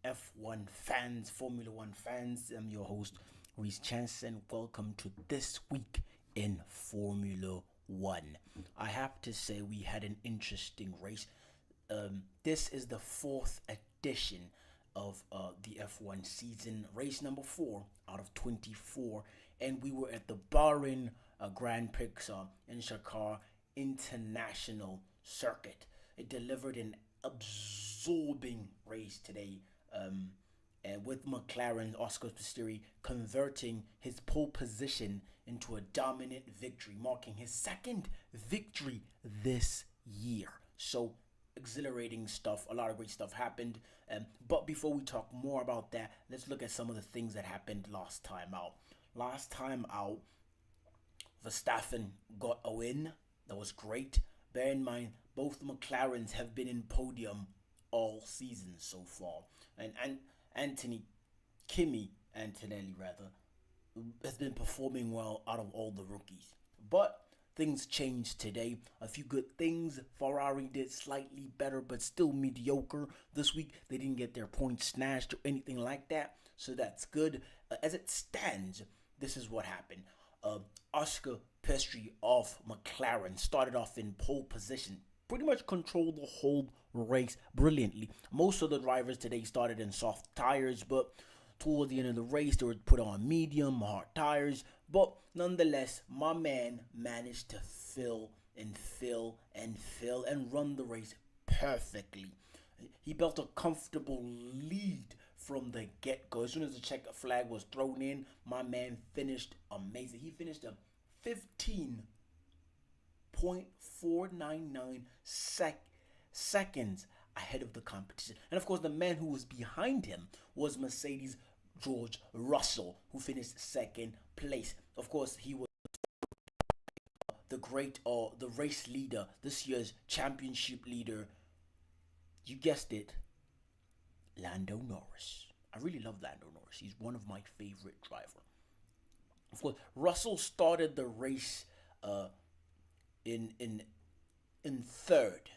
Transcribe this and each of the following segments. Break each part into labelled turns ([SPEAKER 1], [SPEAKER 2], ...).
[SPEAKER 1] F1 fans, Formula One fans. I'm your host, Reese Chanson. Welcome to This Week in Formula One. I have to say, we had an interesting race. This is the fourth edition of the F1 season, race number 4 out of 24, and we were at the Bahrain Grand Prix in Sakhir International Circuit. It delivered an absorbing race today, and with McLaren, Oscar Piastri converting his pole position into a dominant victory, marking his second victory this year. So exhilarating stuff. A lot of great stuff happened. But before we talk more about that, let's look at some of the things that happened last time out. Last time out, Verstappen got a win. That was great. Bear in mind, both McLarens have been in podium all season so far. And Kimi Antonelli has been performing well out of all the rookies. But things changed today. A few good things. Ferrari did slightly better, but still mediocre. This week, they didn't get their points snatched or anything like that. So that's good. As it stands, this is what happened. Oscar Piastri of McLaren started off in pole position. Pretty much controlled the whole race brilliantly. Most of the drivers today started in soft tires, but toward the end of the race, they were put on medium, hard tires. But nonetheless, my man managed to fill and run the race perfectly. He built a comfortable lead from the get-go. As soon as the checker flag was thrown in, my man finished amazing. He finished a 15.499 seconds ahead of the competition. And of course, the man who was behind him was Mercedes' George Russell, who finished second place. Of course, he was the race leader, this year's championship leader. You guessed it, Lando Norris. I really love Lando Norris. He's one of my favorite drivers. Of course, Russell started the race in third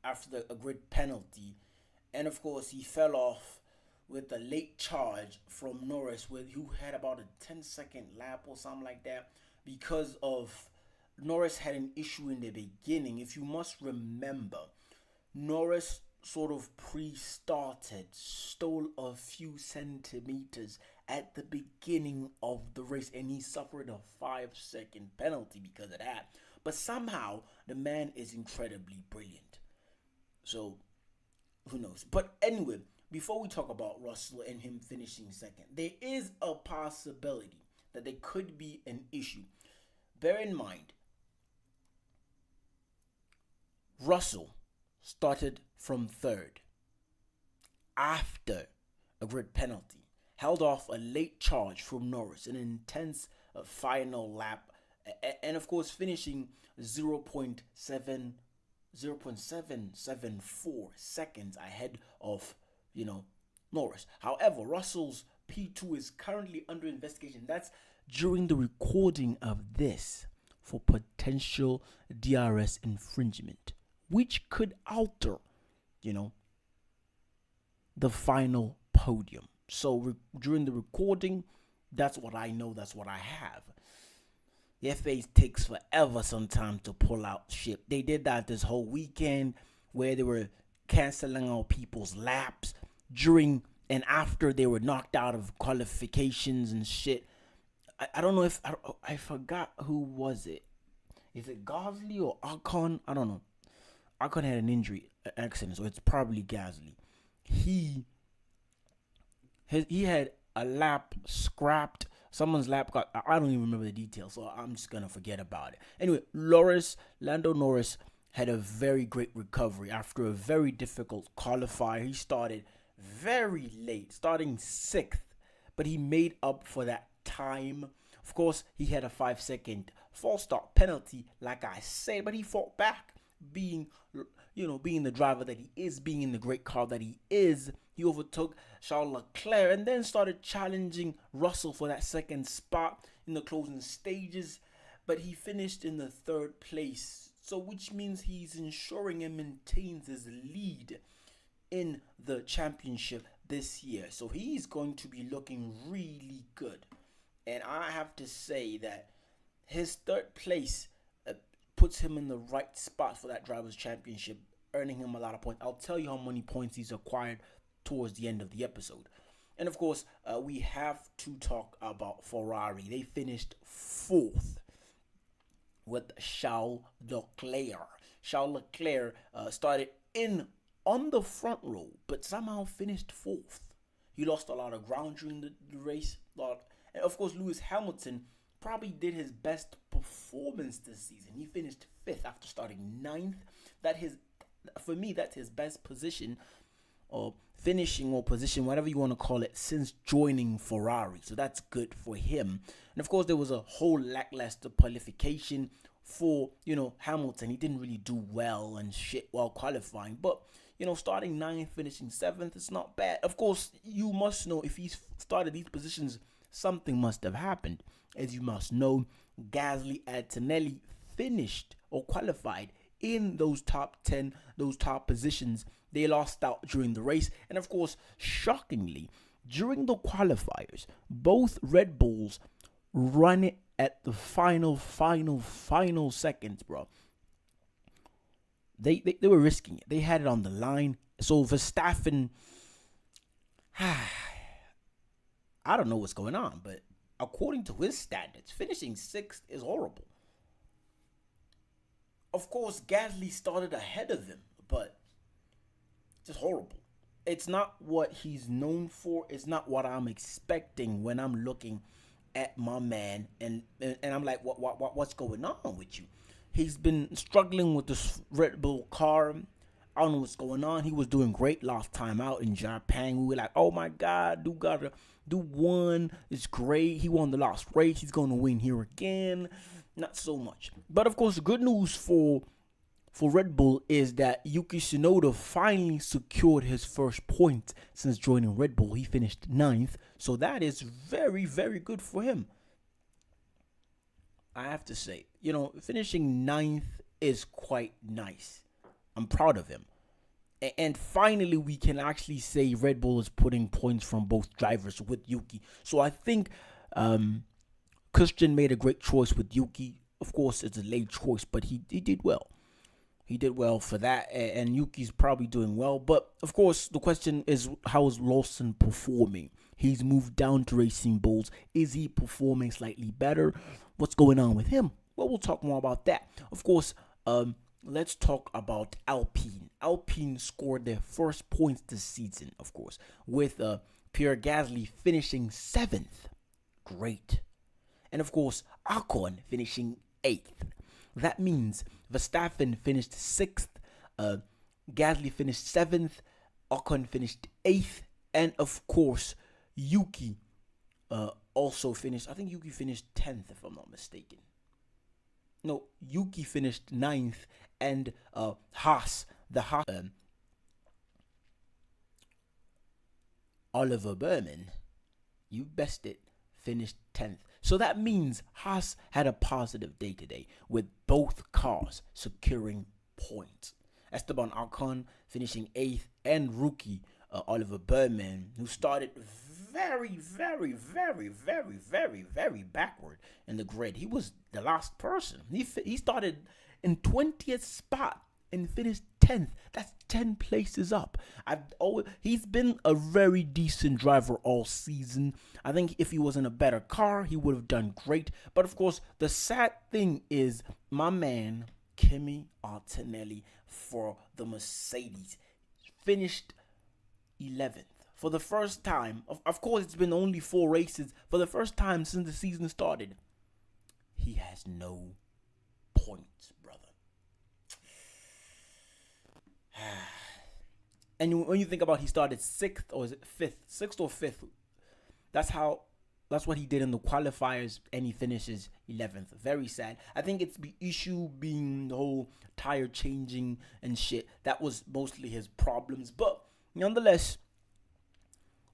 [SPEAKER 1] after a grid penalty, and of course he fell off with a late charge from Norris, who had about a 10-second lap or something like that, because of Norris had an issue in the beginning. If you must remember, Norris sort of stole a few centimeters at the beginning of the race, and he suffered a 5-second penalty because of that. But somehow the man is incredibly brilliant. So who knows? But anyway, before we talk about Russell and him finishing second, there is a possibility that there could be an issue. Bear in mind, Russell started from third after a grid penalty, held off a late charge from Norris, an intense final lap, and of course finishing 0.774 seconds ahead of Norris. However, Russell's P2 is currently under investigation. That's during the recording of this, for potential DRS infringement, which could alter the final podium. So during the recording, that's what I know, that's what I have. The FA takes forever sometimes to pull out shit. They did that this whole weekend, where they were canceling out people's laps during and after they were knocked out of qualifications and shit. I don't know if I forgot who was it. Is it Gasly or Ocon? I don't know. Ocon had an injury accident, so it's probably Gasly. He had a lap scrapped. Someone's lap got, I don't even remember the details, so I'm just going to forget about it. Anyway, Lando Norris had a very great recovery after a very difficult qualifier. He started very late, starting 6th, but he made up for that time. Of course, he had a 5-second false start penalty, like I said, but he fought back, being the driver that he is, being in the great car that he is. He overtook Charles Leclerc and then started challenging Russell for that second spot in the closing stages, but he finished in the 3rd place, so which means he's ensuring and maintains his lead in the championship this year. So he's going to be looking really good. And I have to say that his third place puts him in the right spot for that Drivers' Championship, earning him a lot of points. I'll tell you how many points he's acquired towards the end of the episode. And of course, we have to talk about Ferrari. They finished 4th with Charles Leclerc. Charles Leclerc started on the front row, but somehow finished 4th. He lost a lot of ground during the race. And of course, Lewis Hamilton probably did his best performance this season. He finished 5th after starting 9th. For me, that's his best position, or finishing, or position, whatever you want to call it, since joining Ferrari. So that's good for him. And of course, there was a whole lackluster qualification for, Hamilton. He didn't really do well and shit while qualifying. But, starting 9th, finishing 7th, it's not bad. Of course, you must know if he's started these positions, something must have happened. As you must know, Gasly and Antonelli finished or qualified in those top 10, those top positions. They lost out during the race. And of course, shockingly, during the qualifiers, both Red Bulls run it at the final seconds, bro. They were risking it. They had it on the line. So Verstappen, I don't know what's going on, but according to his standards, finishing 6th is horrible. Of course, Gasly started ahead of him, but just horrible. It's not what he's known for. It's not what I'm expecting when I'm looking at my man, and I'm like, what's going on with you? He's been struggling with this Red Bull car. I don't know what's going on. He was doing great last time out in Japan. We were like, oh my God, do one. It's great. He won the last race. He's going to win here again. Not so much. But of course, the good news for Red Bull is that Yuki Tsunoda finally secured his first point since joining Red Bull. He finished 9th. So that is very, very good for him. I have to say, finishing 9th is quite nice. I'm proud of him. And finally, we can actually say Red Bull is putting points from both drivers with Yuki. So I think Christian made a great choice with Yuki. Of course, it's a late choice, but he did well. He did well for that, and Yuki's probably doing well. But, of course, the question is, how is Lawson performing? He's moved down to Racing Bulls. Is he performing slightly better? What's going on with him? Well, we'll talk more about that. Of course, let's talk about Alpine. Alpine scored their first points this season, of course, with Pierre Gasly finishing 7th. Great. And, of course, Ocon finishing 8th. That means Verstappen finished 6th, Gasly finished 7th, Ocon finished 8th, and of course, Yuki also finished, I think Yuki finished 10th if I'm not mistaken. No, Yuki finished 9th, and Haas, Oliver Berman, you best it, finished 10th. So that means Haas had a positive day today with both cars securing points. Esteban Ocon finishing 8th, and rookie Oliver Berman, who started very backward in the grid. He was the last person. He started in 20th spot and finished 10th. That's 10 places up. He's been a very decent driver all season. I think if he was in a better car, he would have done great. But of course, the sad thing is my man Kimi Antonelli for the Mercedes finished 11th. For the first time, of course, it's been only 4 races. For the first time since the season started, he has no points, brother. And when you think about, he started 6th, or is it 5th? 6th or 5th. That's what he did in the qualifiers, and he finishes 11th. Very sad. I think it's the issue being the whole tire changing and shit. That was mostly his problems. But nonetheless,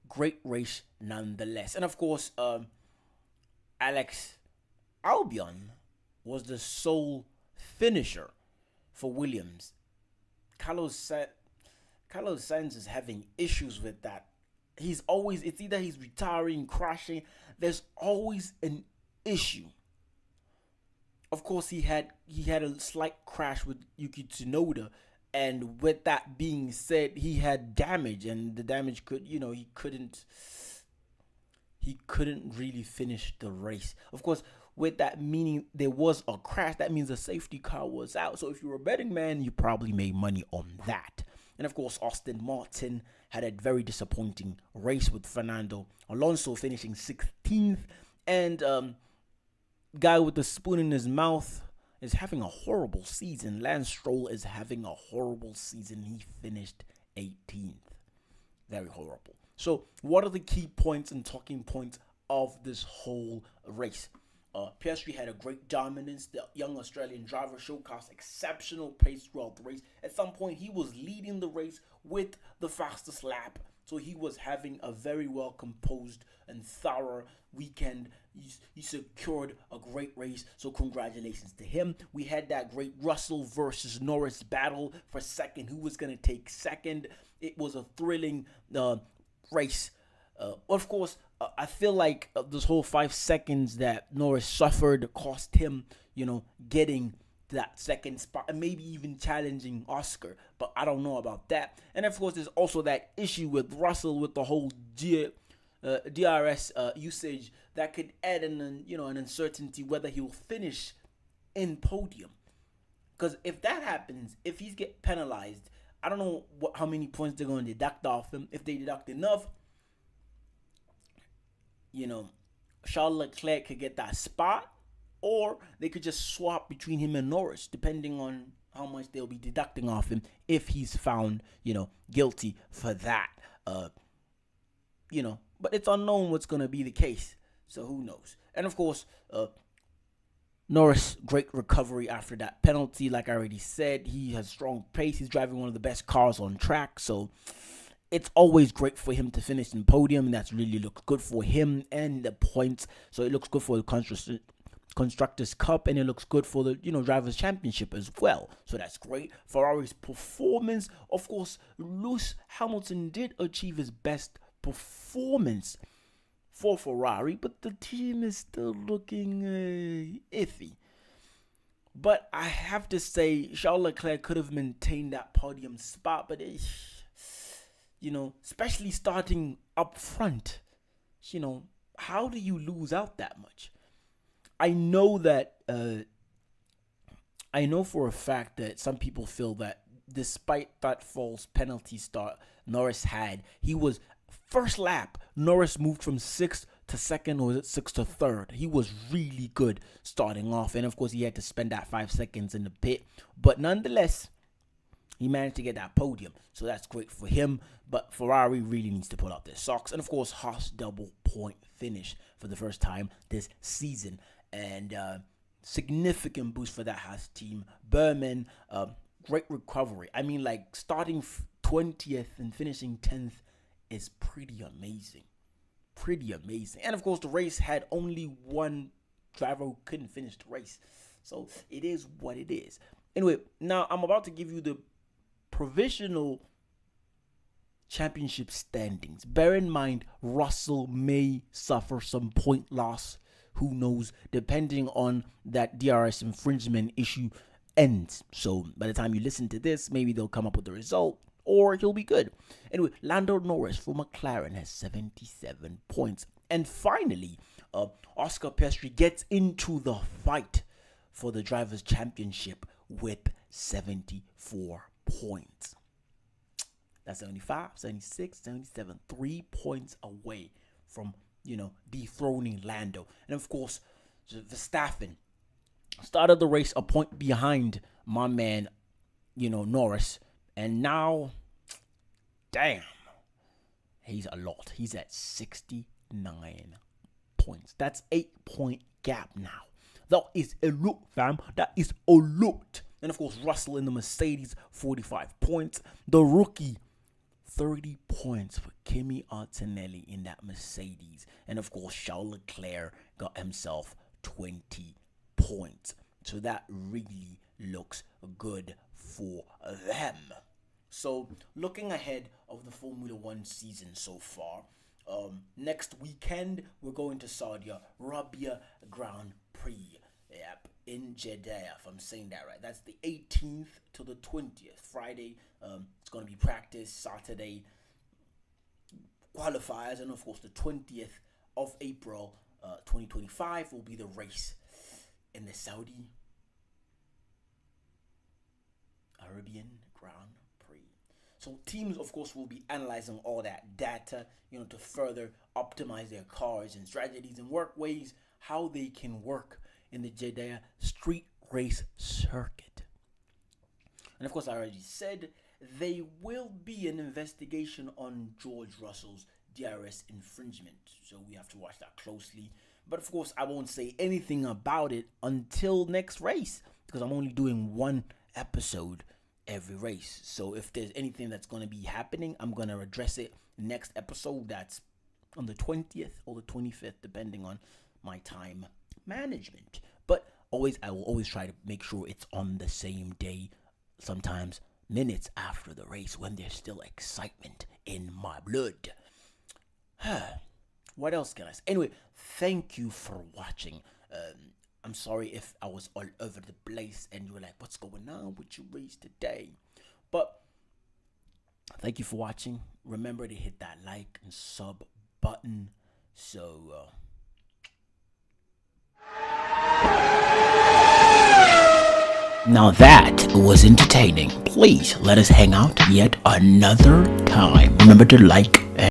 [SPEAKER 1] great race nonetheless. And of course, Alex Albon was the sole finisher for Williams. Carlos Sainz is having issues with that it's either he's retiring, crashing. There's always an issue. Of course, he had a slight crash with Yuki Tsunoda, and with that being said, he had damage, and the damage he couldn't really finish the race. Of course, with that meaning there was a crash, that means the safety car was out. So if you're a betting man, you probably made money on that. And of course, Aston Martin had a very disappointing race with Fernando Alonso finishing 16th. And guy with the spoon in his mouth is having a horrible season. Lance Stroll is having a horrible season. He finished 18th. Very horrible. So what are the key points and talking points of this whole race? Piastri had a great dominance. The young Australian driver showcased exceptional pace throughout the race. At some point, he was leading the race with the fastest lap. So he was having a very well composed and thorough weekend. He secured a great race. So congratulations to him. We had that great Russell versus Norris battle for second. Who was going to take second? It was a thrilling race. Of course, I feel like this whole 5 seconds that Norris suffered cost him, getting that second spot and maybe even challenging Oscar. But I don't know about that. And of course, there's also that issue with Russell with the whole DRS usage that could add an uncertainty whether he'll finish in podium. Because if that happens, if he's get penalized, I don't know how many points they're going to deduct off him. If they deduct enough, Charles Leclerc could get that spot, or they could just swap between him and Norris, depending on how much they'll be deducting off him if he's found, guilty for that. But it's unknown what's going to be the case, so who knows? And of course, Norris, great recovery after that penalty. Like I already said, he has strong pace. He's driving one of the best cars on track, so it's always great for him to finish in podium, and that's really looks good for him and the points. So it looks good for the Constructors' Cup, and it looks good for the Drivers' Championship as well. So that's great. Ferrari's performance, of course, Lewis Hamilton did achieve his best performance for Ferrari, but the team is still looking iffy. But I have to say, Charles Leclerc could have maintained that podium spot, but especially starting up front, how do you lose out that much? I know for a fact that some people feel that despite that false penalty start Norris had, he was first lap. Norris moved from 6th to 2nd, or was it 6th to 3rd? He was really good starting off, and of course he had to spend that 5 seconds in the pit. But nonetheless, he managed to get that podium, so that's great for him. But Ferrari really needs to pull out their socks. And of course, Haas double point finish for the first time this season, and significant boost for that Haas team. Berman, great recovery. I mean, like, starting 20th and finishing 10th is pretty amazing. And of course, the race had only one driver who couldn't finish the race, so it is what it is. Anyway, now I'm about to give you the provisional championship standings. Bear in mind, Russell may suffer some point loss. Who knows? Depending on that DRS infringement issue ends. So by the time you listen to this, maybe they'll come up with the result, or he'll be good. Anyway, Lando Norris for McLaren has 77 points. And finally, Oscar Piastri gets into the fight for the Drivers' Championship with 74 points. That's 75, 76, 77, 3 points away from, dethroning Lando. And of course, Verstappen started the race a point behind my man, Norris. And now, damn, he's a lot. He's at 69 points. That's 8-point gap now. That is a lot, fam. That is a lot. And of course, Russell in the Mercedes, 45 points. The rookie, 30 points for Kimi Antonelli in that Mercedes. And of course, Charles Leclerc got himself 20 points. So that really looks good for them. So looking ahead of the Formula One season so far, next weekend we're going to Saudi Arabia Grand Prix. Yep, in Jeddah, if I'm saying that right. That's the 18th to the 20th. Friday, it's going to be practice. Saturday, qualifiers, and of course the 20th of April 2025 will be the race in the Saudi Arabian Grand Prix. So teams, of course, will be analyzing all that data, to further optimize their cars and strategies and work ways how they can work in the Jeddah street race circuit. And of course, I already said there will be an investigation on George Russell's DRS infringement, so we have to watch that closely. But of course, I won't say anything about it until next race, because I'm only doing one episode every race. So if there's anything that's going to be happening, I'm going to address it next episode. That's on the 20th or the 25th, depending on my time management. But I will always try to make sure it's on the same day, sometimes minutes after the race, when there's still excitement in my blood. What else can I say? Anyway, thank you for watching. I'm sorry if I was all over the place and you were like, what's going on with your race today? But thank you for watching. Remember to hit that like and sub button. So, now that was entertaining. Please let us hang out yet another time. Remember to like,